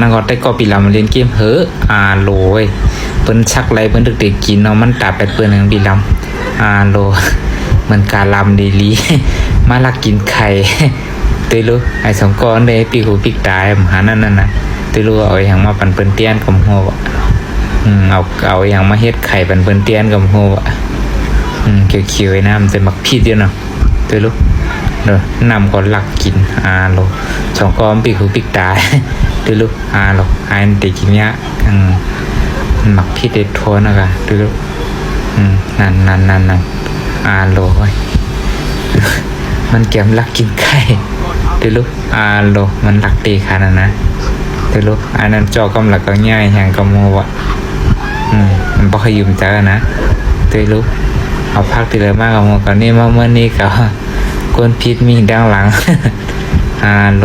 นั่งก็ได้ก็ปีลำเล่นเกมเฮ้อโลยเปิ้นชักไรเปิ้นดึกๆกินเนาะมันตาไปเปิ้นหนึ่งปีลำโลมันการลำดีลีมาลักกินไข่ตือรู้ไอ้สองก้อนเลยปีหูปีกตายหานั่นน่ะตือรู้เอาอย่างมาปั่นเปิ้นเตี้ยนกับหัวเอาอย่างมาเฮ็ดไข่ปั่นเปิ้นเตี้ยนกับหัวเขียวๆไอ้น้ำจะมักพีดเดียวเนาะตือรู้เด้อนำก็หลักกินโลสองก้อนปีหูปีกตายตือรู้โลไอ้เด็กกินเนี้ยมักพีดเด็ดโทนนะกะตือรู้นั่นโลไว้มันเก็บลักกินไข่ตือรู้โลมันลักตีขานะนะตือรู้อันนั้นจอกำลักก็ง่ายอย่างกำโมวะมันบ่ขยุมจ้านะตือรู้เอาพักตีเลยมากกับโมก่อนนี้มาเมื่อนี้ก็ก้นพิษมีดังหลังโล